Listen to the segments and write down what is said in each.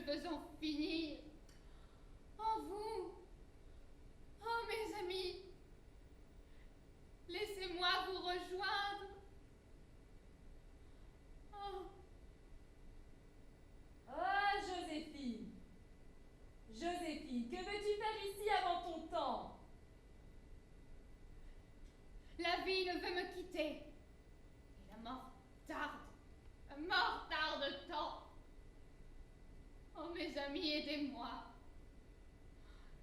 faisons finir. En vous, oh mes amis, laissez-moi vous rejoindre. Oh. Ah, Joséphine! Joséphine, que veux-tu faire ici avant ton temps? La vie ne veut me quitter. Et la mort tarde. La mort tarde tant. Oh mes amis, aidez-moi.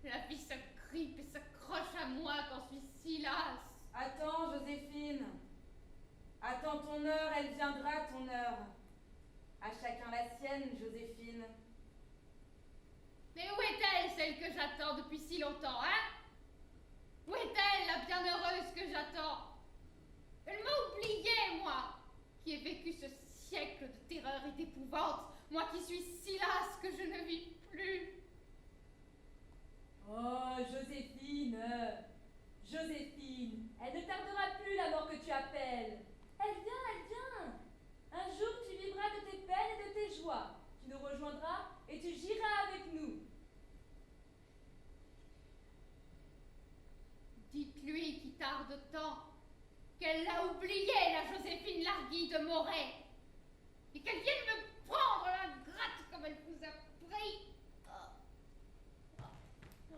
La vie se grippe et s'accroche à moi quand je suis si lasse. Attends, Joséphine. Attends ton heure, elle viendra ton heure. À chacun la sienne, Joséphine. Mais où est-elle, celle que j'attends depuis si longtemps, hein? Où est-elle, la bienheureuse que j'attends? Elle m'a oubliée, moi, qui ai vécu ce siècle de terreur et d'épouvante, moi qui suis si lasse que je ne vis plus. Oh, Joséphine! Joséphine, elle ne tardera plus la mort que tu appelles. Elle vient, elle vient. Un jour, tu vivras de tes peines et de tes joies. Tu nous rejoindras et tu giras avec nous. Dites-lui qui tarde tant, qu'elle l'a oubliée, la Joséphine Larguy de Moret, et qu'elle vienne me prendre la gratte comme elle vous a pris.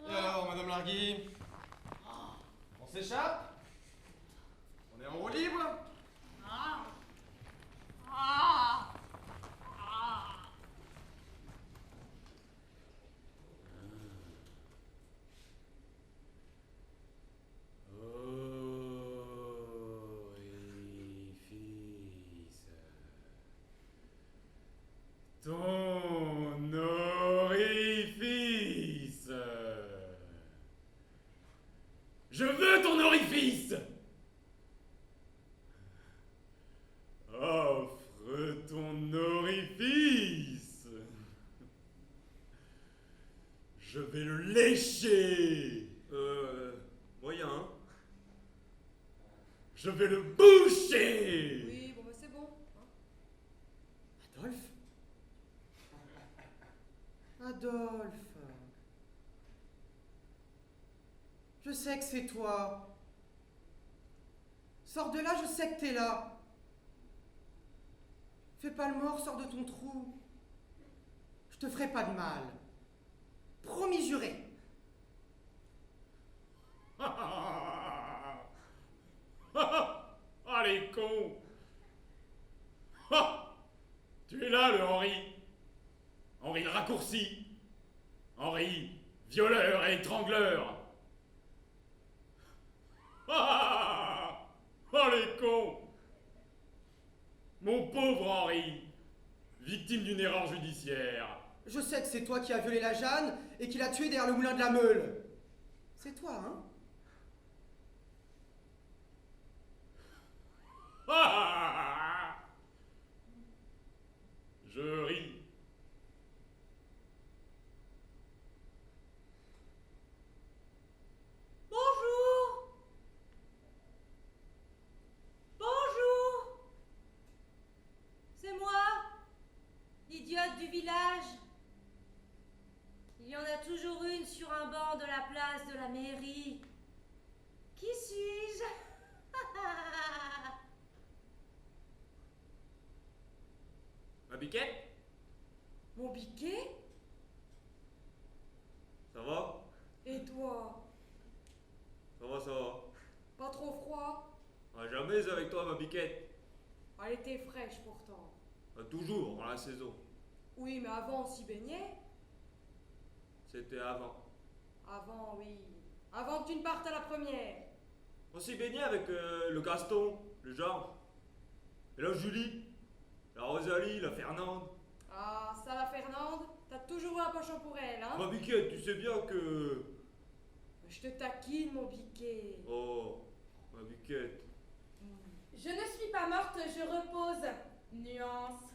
Et alors, Madame Larguy, on s'échappe? On est en roue libre? Ah. Ah. Ah. Ton orifice. Je veux ton orifice. Offre ton orifice. Je vais le lécher. Moyen, hein? Je vais le boucher. Oui, bon, bah c'est bon. Adolphe? Adolphe. Je sais que c'est toi. Sors de là, je sais que t'es là. Fais pas le mort, sors de ton trou. Je te ferai pas de mal. Promis juré. Ah, les cons. Ah, tu es là, le Henri. Henri le raccourci. Henri, violeur et étrangleur. Ah, oh, les cons. Mon pauvre Henri, victime d'une erreur judiciaire. Je sais que c'est toi qui as violé la Jeanne et qui l'a tuée derrière le moulin de la Meule. C'est toi, hein? Ah, je ris. Bonjour! Bonjour! C'est moi, l'idiote du village. Il y en a toujours une sur un banc de la place de la mairie. Qui suis-je? Ma biquette? Mon biquet? Ça va? Et toi? Ça va, ça va. Pas trop froid? Ah, jamais avec toi, ma biquette. Elle était fraîche pourtant. Ah, toujours, dans la saison. Oui, mais avant on s'y baignait. C'était avant. Avant, oui. Avant que tu ne partes à la première. On s'y baignait avec le Gaston, le Georges. Et la Julie, la Rosalie, la Fernande. Ah, ça la Fernande, t'as toujours eu un penchant pour elle, hein? Ma biquette, tu sais bien que... Je te taquine, mon biquet. Oh, ma biquette. Je ne suis pas morte, je repose. Nuance.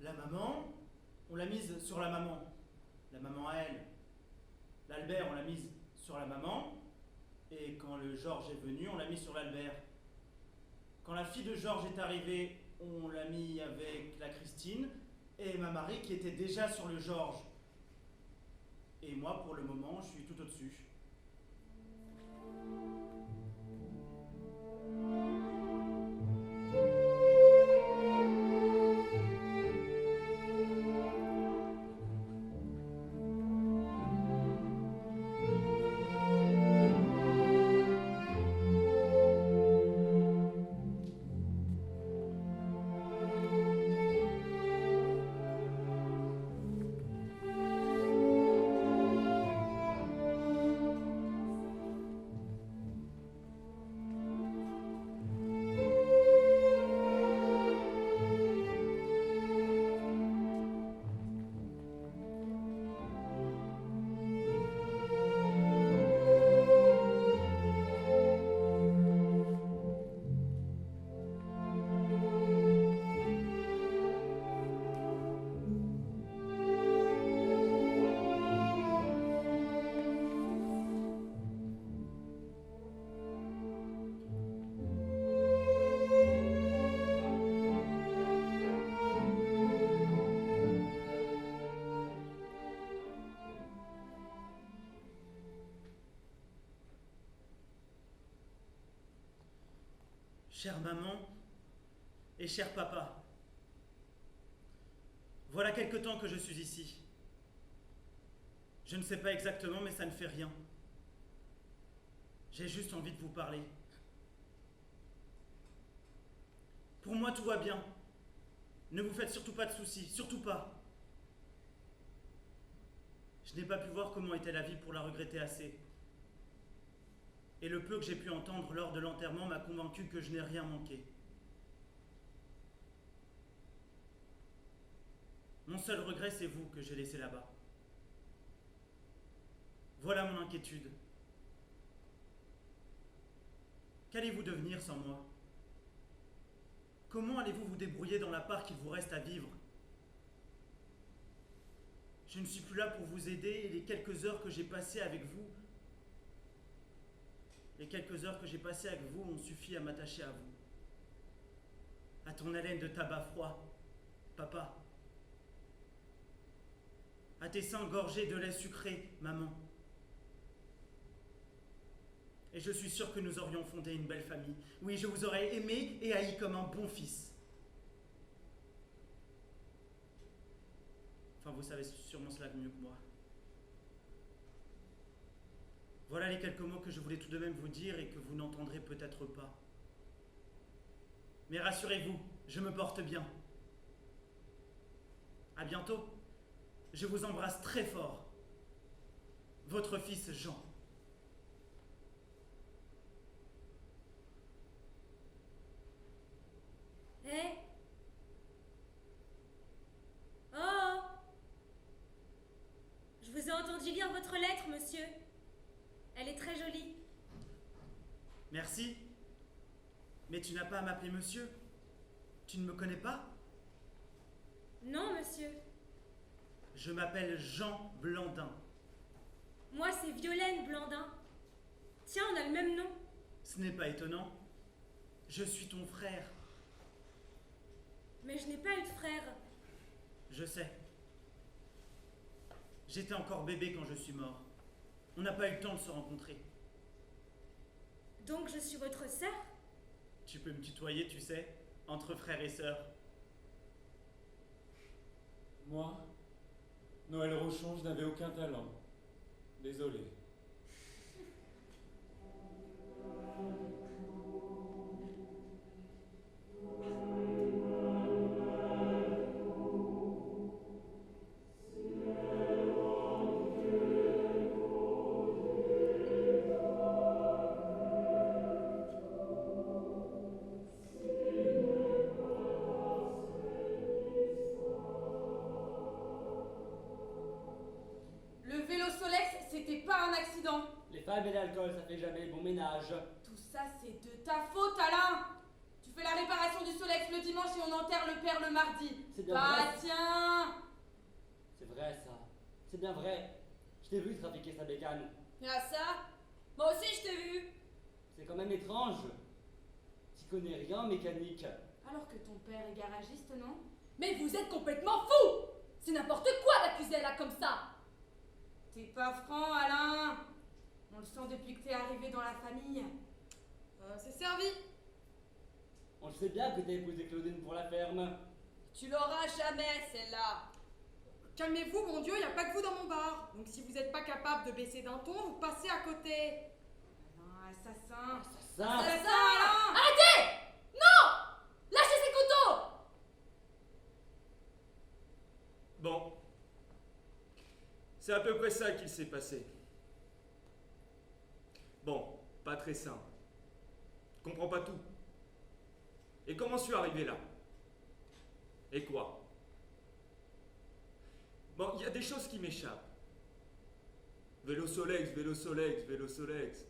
La maman, on l'a mise sur la maman. La maman à elle. L'Albert, on l'a mise sur la maman. Et quand le Georges est venu, on l'a mis sur l'Albert. Quand la fille de Georges est arrivée, on l'a mis avec la Christine. et ma Marie qui était déjà sur le Georges. Et moi, pour le moment, je suis tout au-dessus. Chère maman et cher papa, voilà quelque temps que je suis ici. Je ne sais pas exactement, mais ça ne fait rien. J'ai juste envie de vous parler. Pour moi, tout va bien. Ne vous faites surtout pas de soucis, surtout pas. Je n'ai pas pu voir comment était la vie pour la regretter assez. Et le peu que j'ai pu entendre lors de l'enterrement m'a convaincu que je n'ai rien manqué. Mon seul regret, c'est vous que j'ai laissé là-bas. Voilà mon inquiétude. Qu'allez-vous devenir sans moi? Comment allez-vous vous débrouiller dans la part qu'il vous reste à vivre? Je ne suis plus là pour vous aider et les quelques heures que j'ai passées avec vous ont suffi à m'attacher à vous. À ton haleine de tabac froid, papa. À tes seins gorgés de lait sucré, maman. Et je suis sûr que nous aurions fondé une belle famille. Oui, je vous aurais aimé et haï comme un bon fils. Enfin, vous savez sûrement cela mieux que moi. Voilà les quelques mots que je voulais tout de même vous dire et que vous n'entendrez peut-être pas. Mais rassurez-vous, je me porte bien. À bientôt. Je vous embrasse très fort. Votre fils Jean. Hé Oh Je vous ai entendu lire votre lettre, monsieur. Elle est très jolie. Merci. Mais tu n'as pas à m'appeler monsieur. Tu ne me connais pas? Non, monsieur. Je m'appelle Jean Blandin. Moi, c'est Violaine Blandin. Tiens, on a le même nom. Ce n'est pas étonnant. Je suis ton frère. Mais je n'ai pas eu de frère. Je sais. J'étais encore bébé quand je suis mort. On n'a pas eu le temps de se rencontrer. Donc je suis votre sœur? Tu peux me tutoyer, tu sais, entre frères et sœurs. Moi, Noël Rochon, je n'avais aucun talent. Désolé. Et l'alcool, ça fait jamais bon ménage. Tout ça, c'est de ta faute, Alain. Tu fais la réparation du Solex le dimanche et on enterre le père le mardi. C'est bien bah vrai. Tiens. C'est vrai, ça. C'est bien vrai. Je t'ai vu trafiquer sa bécane. Ah ça? Moi aussi, je t'ai vu. C'est quand même étrange. Tu connais rien en mécanique. Alors que ton père est garagiste, non? Mais vous êtes complètement fou! C'est n'importe quoi d'accuser là comme ça! T'es pas franc, Alain! On le sent depuis que t'es arrivé dans la famille. C'est servi! On le sait bien que t'as épousé Claudine pour la ferme. Tu l'auras jamais, celle-là! Calmez-vous, mon Dieu, y a pas que vous dans mon bar. Donc si vous n'êtes pas capable de baisser d'un ton, vous passez à côté. Alain, assassin! Ça. Assassin, Alain! Arrêtez! Non! Lâchez ces couteaux! Bon. C'est à peu près ça qu'il s'est passé. Bon, pas très simple. Je comprends pas tout. Et comment je suis arrivé là? Et quoi? Bon, il y a des choses qui m'échappent. Vélosolex, Vélosolex, Vélosolex.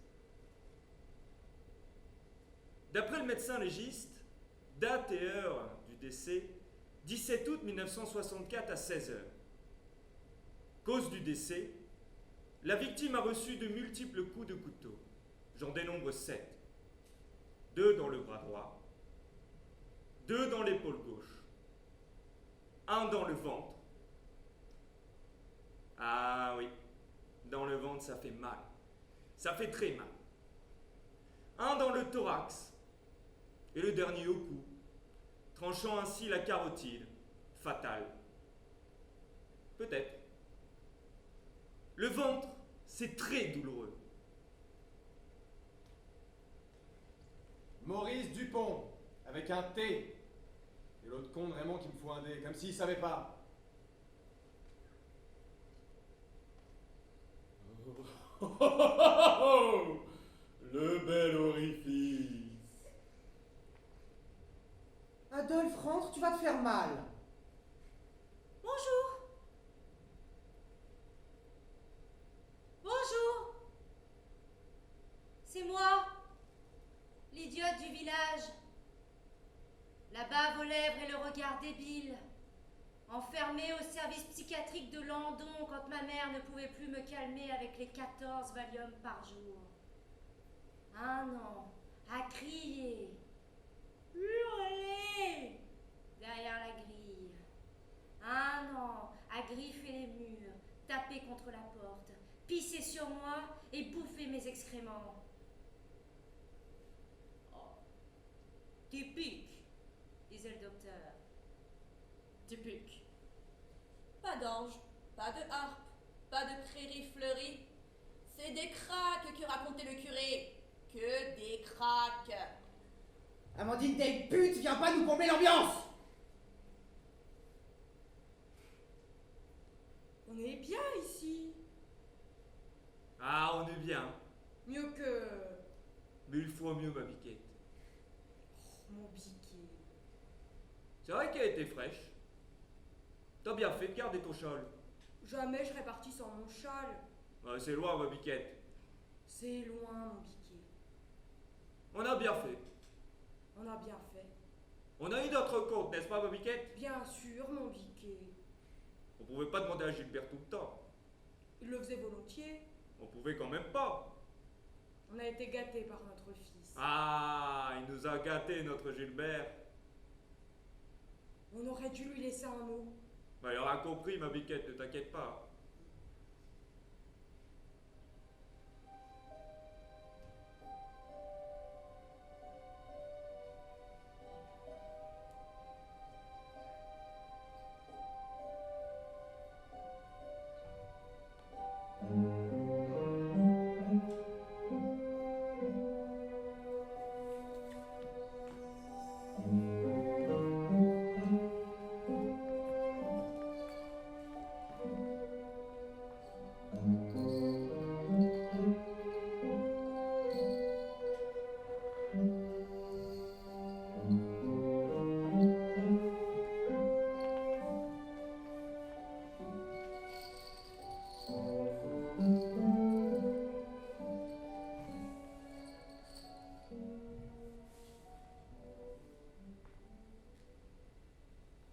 D'après le médecin légiste, date et heure du décès, 17 août 1964 à 16 h. Cause du décès, la victime a reçu de multiples coups de couteau. J'en dénombre 7. 2 dans le bras droit, 2 dans l'épaule gauche, 1 dans le ventre. Ah oui, dans le ventre ça fait mal. Ça fait très mal. 1 dans le thorax et le dernier au cou, tranchant ainsi la carotide, fatale. Peut-être. Le ventre, c'est très douloureux. Maurice Dupont, avec un T. Et l'autre con de Raymond qui me fout un D, comme s'il savait pas. Le bel orifice. Adolphe, rentre, tu vas te faire mal. Bonjour. Bonjour. C'est moi, l'idiote du village. La bave aux lèvres et le regard débile. Enfermée au service psychiatrique de Landon quand ma mère ne pouvait plus me calmer avec les 14 Valium par jour. 1 an à crier, hurler derrière la grille. 1 an à griffer les murs, taper contre la porte, pisser sur moi et bouffer mes excréments. Oh, typique, disait le docteur. Typique. Pas d'ange, pas de harpe, pas de prairies fleuries. C'est des craques que racontait le curé. Que des craques. Amandine, des putes, viens pas nous pomper l'ambiance. On est bien ici. Ah, on est bien. Mieux que... 1000 fois mieux, ma biquette. Oh, mon biquet. C'est vrai qu'elle était fraîche. T'as bien fait de garder ton châle. Jamais je serais partie sans mon châle. Ouais, c'est loin, ma biquette. C'est loin, mon biquet. On a bien fait. On a bien fait. On a eu notre compte, n'est-ce pas, ma biquette? Bien sûr, mon biquet. On pouvait pas demander à Gilbert tout le temps. Il le faisait volontiers. On pouvait quand même pas. On a été gâtés par notre fils. Ah, il nous a gâté, notre Gilbert. On aurait dû lui laisser un mot. Bah, il aura compris, ma biquette, ne t'inquiète pas.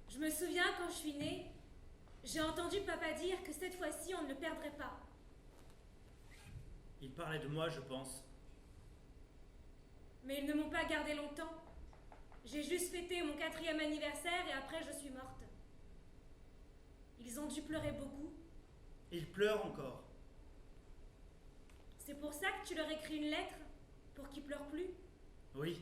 Je me souviens quand je suis née, j'ai entendu papa dire que cette fois-ci on ne le perdrait pas. Il parlait de moi, je pense. Mais ils ne m'ont pas gardé longtemps. J'ai juste fêté mon 4e anniversaire et après je suis morte. Ils ont dû pleurer beaucoup. Il pleure encore. C'est pour ça que tu leur écris une lettre? Pour qu'ils pleurent plus? Oui.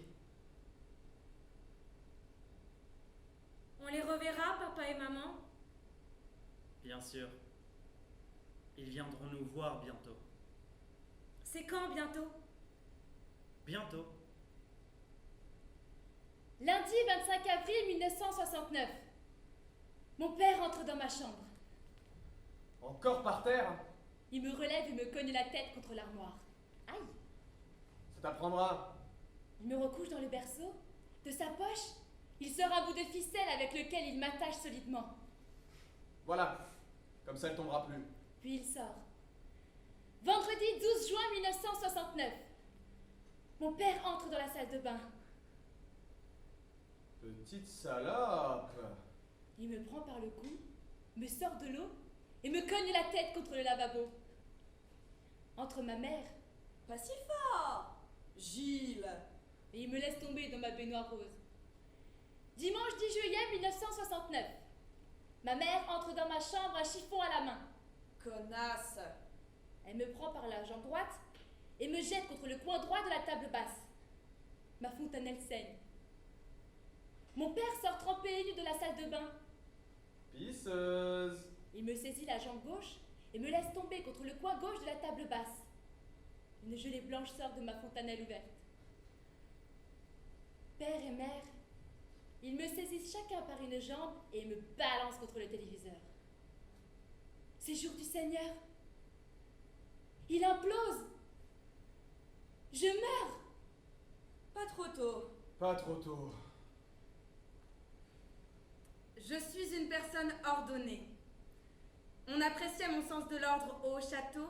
On les reverra, papa et maman? Bien sûr. Ils viendront nous voir bientôt. C'est quand bientôt? Bientôt. Lundi 25 avril 1969. Mon père entre dans ma chambre. Encore par terre? Il me relève et me cogne la tête contre l'armoire. Aïe! Ça t'apprendra. Il me recouche dans le berceau. De sa poche, il sort un bout de ficelle avec lequel il m'attache solidement. Voilà. Comme ça, elle tombera plus. Puis il sort. Vendredi 12 juin 1969. Mon père entre dans la salle de bain. Petite salope. Il me prend par le cou, me sort de l'eau et me cogne la tête contre le lavabo. Entre ma mère, Pas si fort, Gilles. et il me laisse tomber dans ma baignoire rose. Dimanche 10 juillet 1969. Ma mère entre dans ma chambre, un chiffon à la main. Connasse. Elle me prend par la jambe droite et me jette contre le coin droit de la table basse. Ma fontanelle saigne. Mon père sort trempé et nu de la salle de bain. Pisseuse. Il me saisit la jambe gauche et me laisse tomber contre le coin gauche de la table basse. Une gelée blanche sort de ma fontanelle ouverte. Père et mère, ils me saisissent chacun par une jambe et me balancent contre le téléviseur. C'est jour du Seigneur. Il implose. Je meurs. Pas trop tôt. Pas trop tôt. Je suis une personne ordonnée. On appréciait mon sens de l'ordre au château,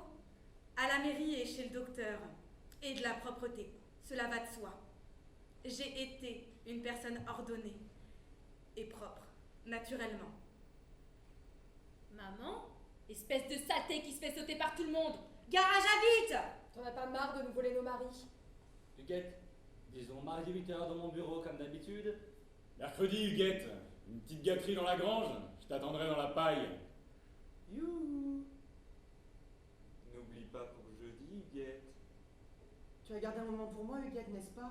à la mairie et chez le docteur. Et de la propreté, cela va de soi. J'ai été une personne ordonnée et propre, naturellement. Maman, espèce de saleté qui se fait sauter par tout le monde. Garage à vite! T'en as pas marre de nous voler nos maris? Huguette, disons mardi 8h dans mon bureau comme d'habitude. Mercredi, Huguette, une petite gâterie dans la grange, je t'attendrai dans la paille. Youhou! N'oublie pas pour jeudi, Huguette. Tu as gardé un moment pour moi, Huguette, n'est-ce pas?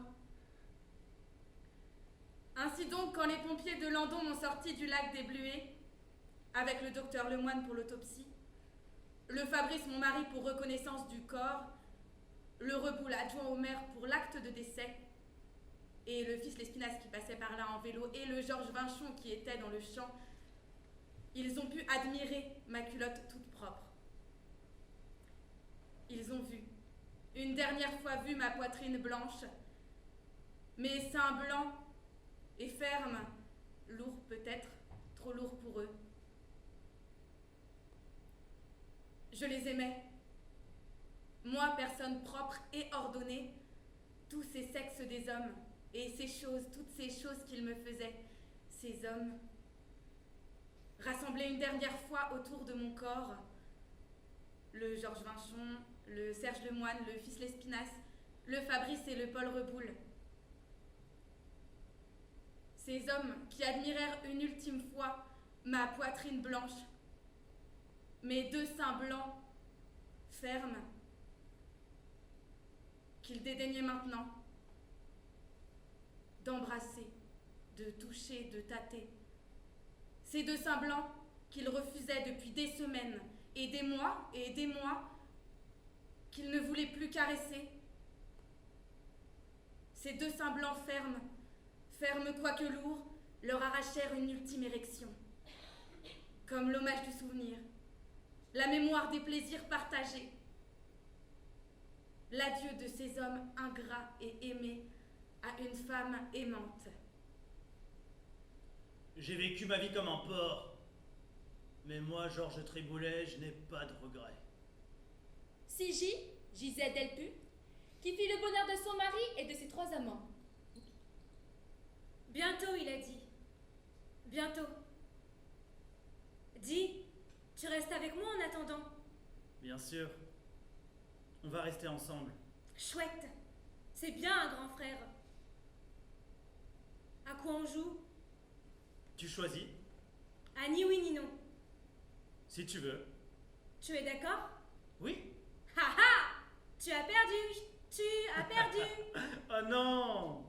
Ainsi donc, quand les pompiers de Landon m'ont sorti du lac des Bluets, avec le docteur Lemoine pour l'autopsie, le Fabrice, mon mari, pour reconnaissance du corps, le Reboul, adjoint au maire, pour l'acte de décès, et le fils Lespinasse qui passait par là en vélo, et le Georges Vinchon qui était dans le champ, ils ont pu admirer ma culotte toute propre. Ils ont vu, une dernière fois vu ma poitrine blanche, mes seins blancs et fermes, lourds peut-être, trop lourds pour eux. Je les aimais. Moi, personne propre et ordonnée, tous ces sexes des hommes, et ces choses, toutes ces choses qu'ils me faisaient, ces hommes, rassemblés une dernière fois autour de mon corps, le Georges Vinchon, le Serge Lemoine, le fils Lespinasse, le Fabrice et le Paul Reboul. Ces hommes qui admirèrent une ultime fois ma poitrine blanche, mes deux seins blancs, fermes, qu'ils dédaignaient maintenant d'embrasser, de toucher, de tâter. Ces deux seins blancs qu'ils refusaient depuis des semaines et des mois qu'ils ne voulaient plus caresser. Ces deux seins blancs fermes, fermes quoique lourds, leur arrachèrent une ultime érection. Comme l'hommage du souvenir, la mémoire des plaisirs partagés, l'adieu de ces hommes ingrats et aimés à une femme aimante. J'ai vécu ma vie comme un porc. Mais moi, Georges Triboulet, je n'ai pas de regrets. Sigi, Gisèle Delpu, qui fit le bonheur de son mari et de ses 3 amants. Bientôt, il a dit. Bientôt. Dis, tu restes avec moi en attendant? Bien sûr. On va rester ensemble. Chouette. C'est bien un grand frère. À quoi on joue? Tu choisis, Ah, ni oui ni non. si tu veux. Tu es d'accord? Oui. Ha ha! Tu as perdu! Tu as perdu! Oh non!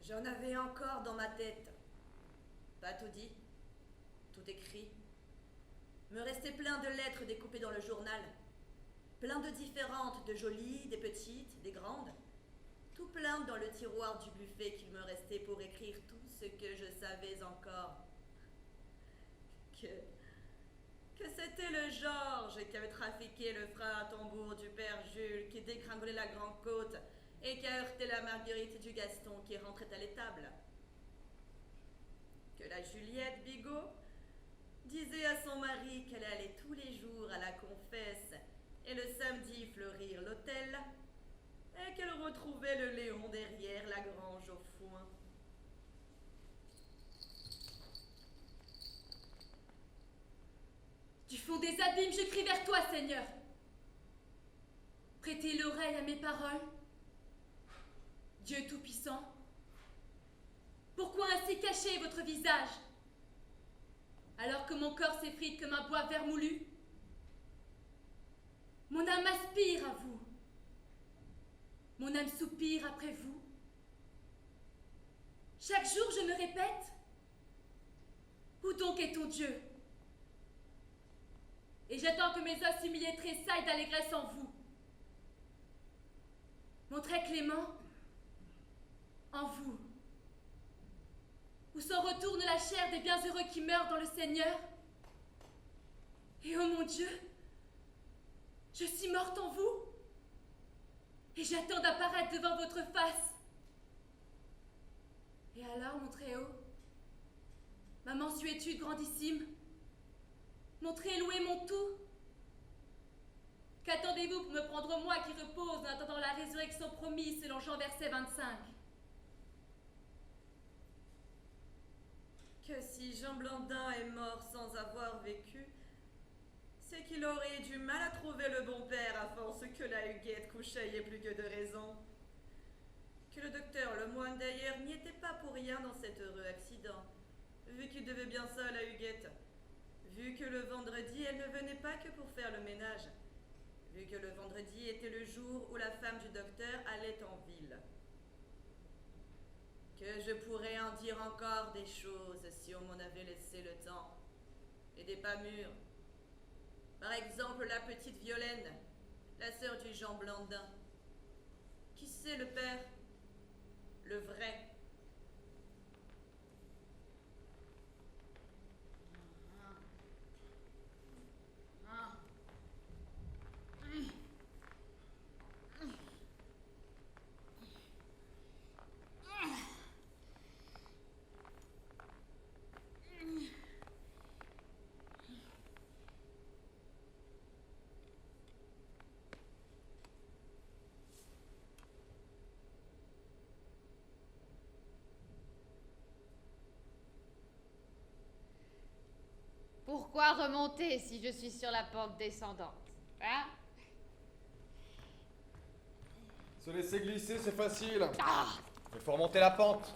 J'en avais encore dans ma tête. Pas tout dit, tout écrit. Me restait plein de lettres découpées dans le journal. Plein de différentes, de jolies, des petites, des grandes. Tout plein dans le tiroir du buffet qu'il me restait pour écrire tout ce que je savais encore. Que c'était le Georges qui avait trafiqué le frein à tambour du père Jules, qui dégringolait la Grande Côte et qui a heurté la Marguerite du Gaston qui rentrait à l'étable. Que la Juliette Bigot disait à son mari qu'elle allait tous les jours à la confesse et le samedi fleurir l'hôtel, et qu'elle retrouvait le Léon derrière la grange au foin. Du fond des abîmes, je crie vers toi, Seigneur. Prêtez l'oreille à mes paroles. Dieu Tout-Puissant, pourquoi ainsi cacher votre visage, alors que mon corps s'effrite comme un bois vermoulu? Mon âme aspire à vous. Mon âme soupire après vous. Chaque jour, je me répète, où donc est ton Dieu? Et j'attends que mes os humiliés tressaillent d'allégresse en vous. Mon trait clément, en vous, où s'en retourne la chair des bienheureux qui meurent dans le Seigneur. Et ô mon Dieu, je suis morte en vous, et j'attends d'apparaître devant votre face. Et alors, mon Très-Haut, ma mansuétude grandissime, mon Très-Loué, mon tout, qu'attendez-vous pour me prendre moi qui repose en attendant la résurrection promise selon Jean verset 25? Que si Jean Blandin est mort sans avoir vécu, c'est qu'il aurait du mal à trouver le bon père à force que la Huguette couchait plus que de raison. Que le docteur Lemoine d'ailleurs n'y était pas pour rien dans cet heureux accident, vu qu'il devait bien ça à la Huguette, vu que le vendredi elle ne venait pas que pour faire le ménage, vu que le vendredi était le jour où la femme du docteur allait en ville. Que je pourrais en dire encore des choses si on m'en avait laissé le temps, et des pas mûres. Par exemple, la petite Violaine, la sœur du Jean Blandin. Qui c'est le père? Le vrai. Pourquoi remonter si je suis sur la pente descendante? Hein? Se laisser glisser, c'est facile. Il faut remonter la pente.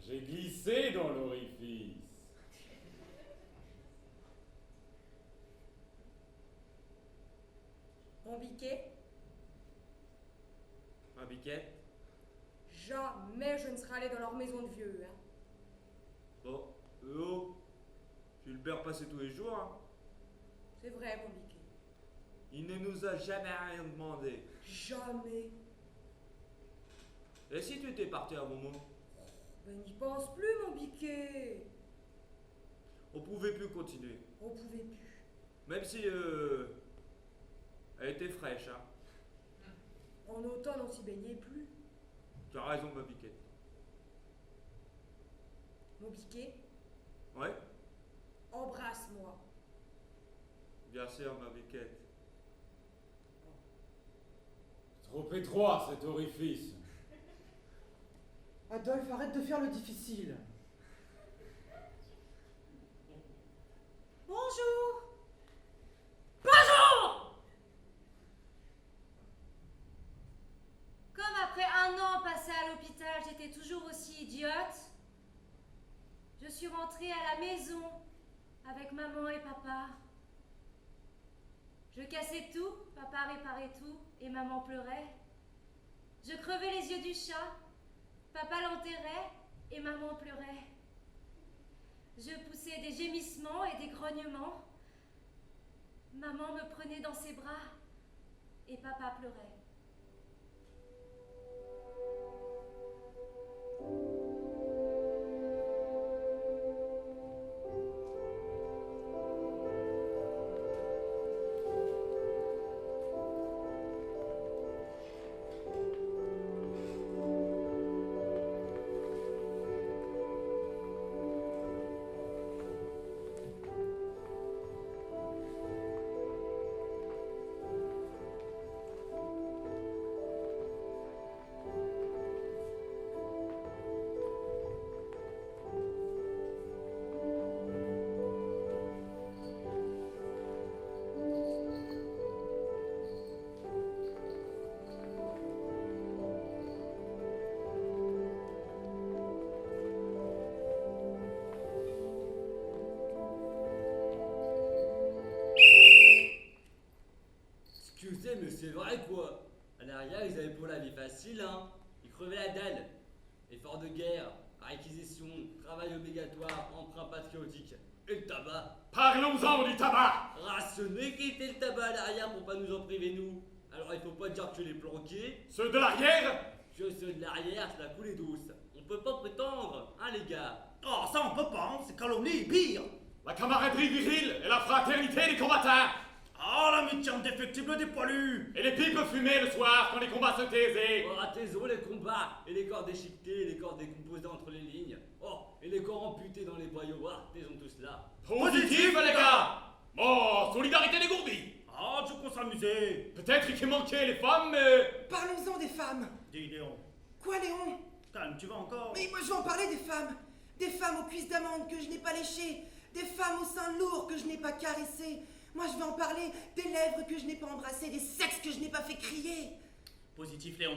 J'ai glissé dans l'orifice. Mon biquet, Ma biquette. jamais je ne serai allé dans leur maison de vieux, hein. Bon, oh, tu le beurre passer tous les jours, hein. C'est vrai, mon biquet. Il ne nous a jamais rien demandé. Jamais. Et si tu étais parti à Momo? Ben n'y pense plus, mon biquet. On pouvait plus continuer. On pouvait plus. Même si elle était fraîche, hein. En automne, on s'y baignait plus. Tu as raison, ma biquette. Mon biquet, Ouais, embrasse-moi. bien sûr, ma biquette. Trop étroit cet orifice. Adolphe, arrête de faire le difficile. Bonjour. Comme après un an passé à l'hôpital, j'étais toujours aussi idiote, je suis rentrée à la maison avec maman et papa. Je cassais tout, papa réparait tout et maman pleurait. Je crevais les yeux du chat, papa l'enterrait et maman pleurait. Je poussais des gémissements et des grognements. Maman me prenait dans ses bras et papa pleurait. Excusez, mais c'est vrai quoi. À l'arrière, ils avaient pour la vie facile, hein. Ils crevaient la dalle. Effort de guerre, réquisition, travail obligatoire, emprunt patriotique. Et le tabac. Parlons-en du tabac. Rationner qui était le tabac à l'arrière pour pas nous en priver nous. Alors il faut pas dire que tu les planqués. Ceux de l'arrière? Que ceux de l'arrière, c'est la coulée douce. On peut pas prétendre, hein les gars. Oh, ça on peut pas, hein, c'est calomnie, pire. La camaraderie virile et la fraternité des combattants. Oh, l'amitié indéfectible des poilus. Et les pipes fumées le soir quand les combats se taisaient. Oh, taisons les combats, et les corps déchiquetés, et les corps décomposés entre les lignes. Oh, et les corps amputés dans les boyaux. Ah, taisons tout cela. Positif, les gars. Oh, solidarité des gourbis. Ah, tu qu'on s'amuser. Peut-être qu'il manquait les femmes, mais... Parlons-en des femmes. Dis, Léon. Quoi, Léon? Calme, tu vas encore. Mais moi, je veux en parler des femmes. Des femmes aux cuisses d'amande que je n'ai pas léchées. Des femmes aux seins lourds que je n'ai pas caressés. Moi, je veux en parler des lèvres que je n'ai pas embrassées, des sexes que je n'ai pas fait crier. Positif, Léon.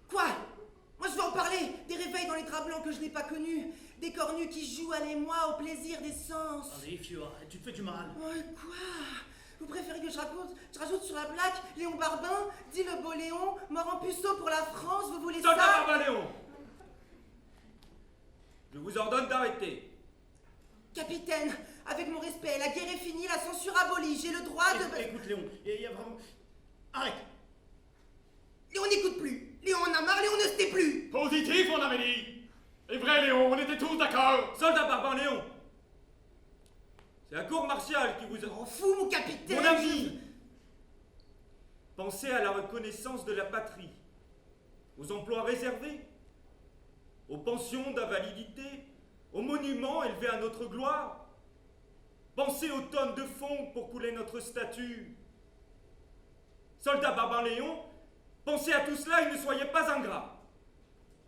Quoi? Moi, je veux en parler des réveils dans les draps blancs que je n'ai pas connus. Des corps nus qui jouent à l'émoi au plaisir des sens. Allez, Fio, tu te fais du mal. Ouais, quoi? Vous préférez que je rajoute sur la plaque Léon Barbin, dit le beau Léon, mort en puceau pour la France, vous voulez ça? Barbin Léon! Je vous ordonne d'arrêter. Capitaine, avec mon respect, la guerre est finie, la censure abolie, j'ai le droit de... Écoute, Léon, il y a vraiment... Arrête. Léon n'écoute plus. Léon en a marre, Léon ne se tait plus. Positif, on avait dit. Et vrai, Léon, on était tous d'accord. Soldat Barbin Léon! C'est la cour martiale qui vous a... M'en fous, mon capitaine. Mon ami! Pensez à la reconnaissance de la patrie, aux emplois réservés, aux pensions d'invalidité, aux monuments élevés à notre gloire. Pensez aux tonnes de fonds pour couler notre statue. Soldat Barbin Léon, pensez à tout cela et ne soyez pas ingrats.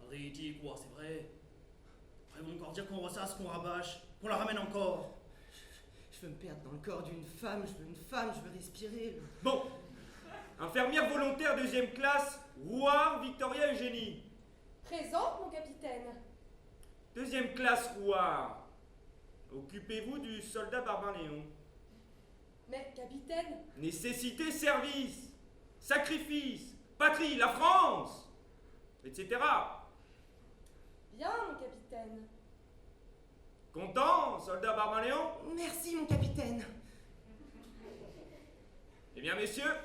Allez, dis quoi, c'est vrai. Après, vont encore dire qu'on ressasse, qu'on rabâche, qu'on la ramène encore. Je veux me perdre dans le corps d'une femme, je veux une femme, je veux respirer. Bon, infirmière volontaire 2e classe, Rouard, Victoria Eugénie. Présente, mon capitaine. 2e classe, Rouard. Occupez-vous du soldat Barbin Léon. Mais, capitaine, Nécessité service. sacrifice, patrie, la France, etc. Bien, mon capitaine. Content, soldat Barbaléon? Merci, mon capitaine. Eh bien, messieurs,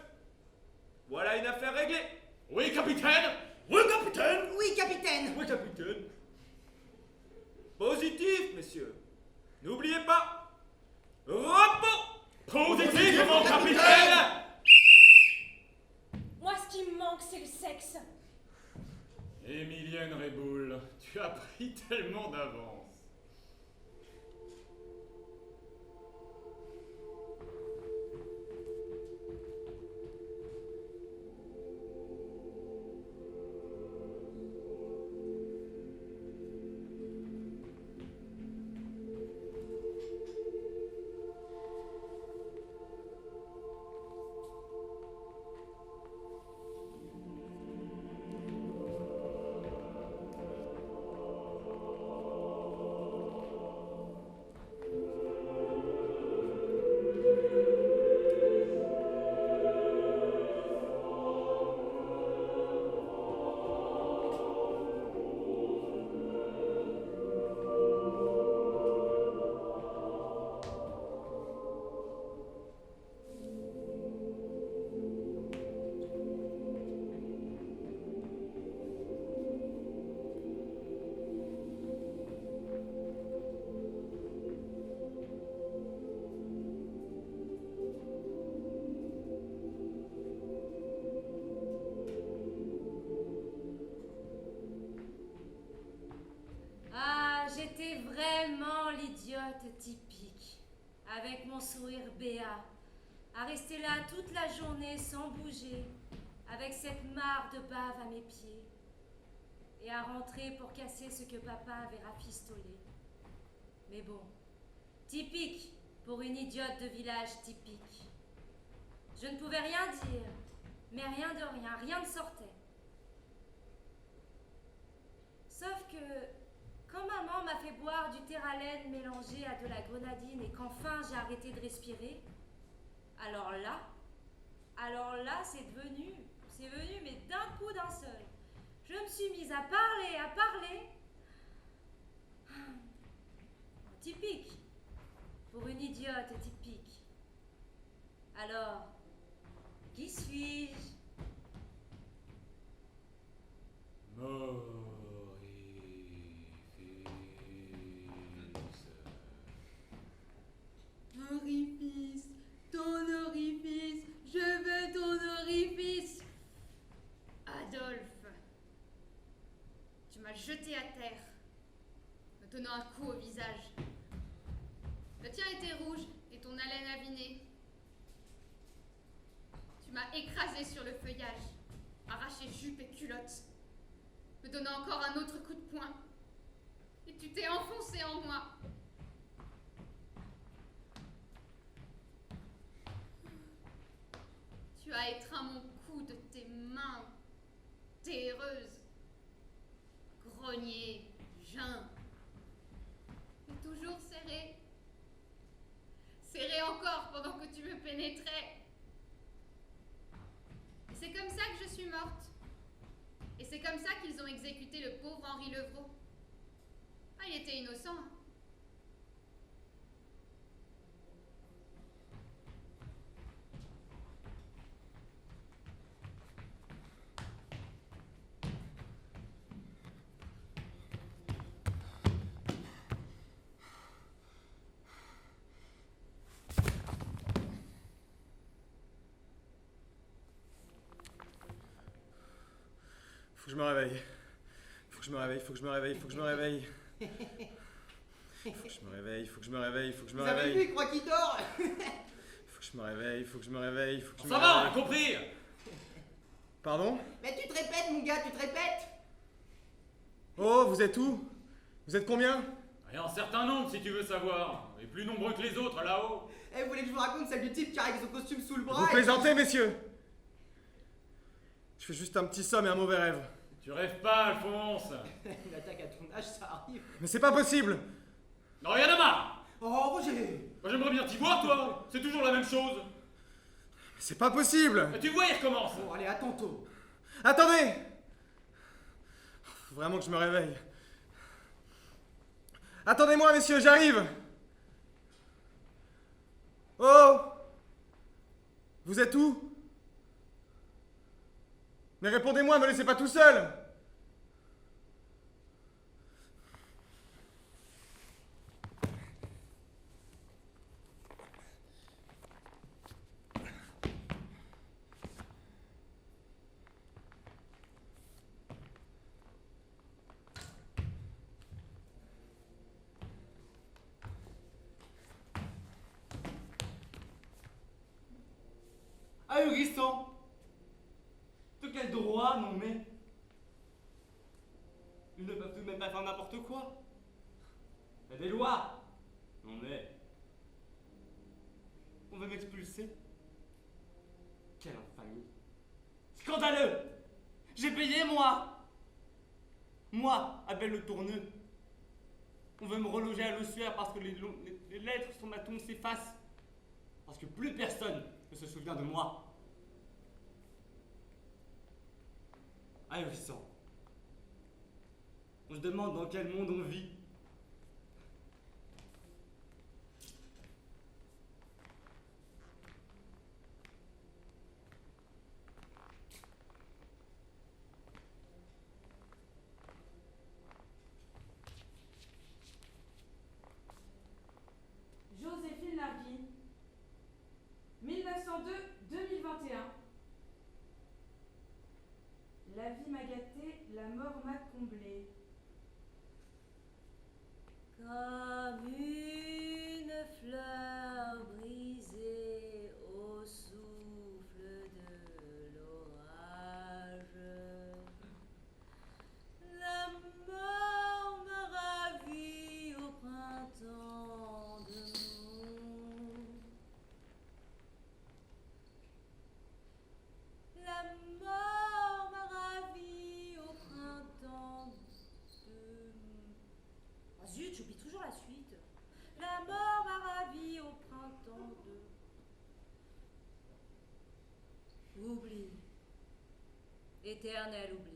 voilà une affaire réglée. Oui, capitaine! Oui, capitaine! Oui, capitaine. Oui, capitaine! Positif, messieurs. N'oubliez pas. Repos! Positif, mon capitaine! Moi, ce qui me manque, c'est le sexe. Émilienne Réboul, tu as pris tellement d'avance. J'étais vraiment l'idiote typique, avec mon sourire béat, à rester là toute la journée sans bouger, avec cette mare de bave à mes pieds, et à rentrer pour casser ce que papa avait rafistolé. Mais bon, typique pour une idiote de village typique. Je ne pouvais rien dire, mais rien de rien, rien ne sortait. Sauf que, quand maman m'a fait boire du terralène mélangé à de la grenadine et qu'enfin j'ai arrêté de respirer, alors là, c'est venu, mais d'un coup d'un seul. Je me suis mise à parler. Typique, pour une idiote typique. Alors, qui suis-je? Orifice, ton orifice, je veux ton orifice. Adolphe, tu m'as jeté à terre, me donnant un coup au visage. Le tien était rouge et ton haleine avinée. Tu m'as écrasé sur le feuillage, arraché jupe et culotte, me donnant encore un autre coup de poing. Et tu t'es enfoncé en moi. Tu as étreint mon cou de tes mains terreuses, grogné, jeun, mais toujours serré. Serré encore pendant que tu me pénétrais. Et c'est comme ça que je suis morte. Et c'est comme ça qu'ils ont exécuté le pauvre Henri Levrault. Ah, il était innocent. Faut que je me réveille. Faut que je me réveille, faut que je me réveille, faut que je me réveille. Faut que je me réveille, faut que je me réveille, faut que je me Vous avez réveille. vu, il croit qu'il dort. Faut que je me réveille, faut que je me réveille, faut que je me Ça va, on a réveille. compris! Pardon? Mais tu te répètes, mon gars, tu te répètes. Oh, vous êtes où? Vous êtes combien? Et un certain nombre, si tu veux savoir. Et plus nombreux que les autres, là-haut. Eh, vous voulez que je vous raconte celle du type qui arrive avec son costume sous le bras? Vous plaisantez, messieurs? Je fais juste un petit somme et un mauvais rêve. Tu rêves pas, Alphonse. Une attaque à ton âge, ça arrive. Mais c'est pas possible! Non, y'en a marre! Oh, Roger. Moi, j'aimerais bien t'y voir, toi. C'est toujours la même chose. C'est pas possible! Tu vois, il recommence! Bon, allez, à tantôt. Attendez! Faut vraiment que je me réveille. Attendez-moi, messieurs, j'arrive! Oh! Vous êtes où? Mais répondez-moi, me laissez pas tout seul! Ahurissant! De quel droit, non mais? Ils ne peuvent tout de même pas faire n'importe quoi. Il y a des lois. Non mais... On veut m'expulser? Quelle infamie! Scandaleux! J'ai payé, moi! Moi, Abel le Tourneux. On veut me reloger à l'ossuaire parce que les lettres sur ma tombe s'effacent. Parce que plus personne ne se souvient de moi. Ahurissant. On se demande dans quel monde on vit. Joséphine Larguy, 1902-2021. La vie m'a gâtée, la mort m'a comblée. Comme une fleur brisée au souffle de l'orage, la mort m'a ravie au printemps de mon. La mort m'a ravie au printemps de. Ah zut, j'oublie toujours la suite. La mort m'a ravie au printemps de. Oubli. Éternel oubli.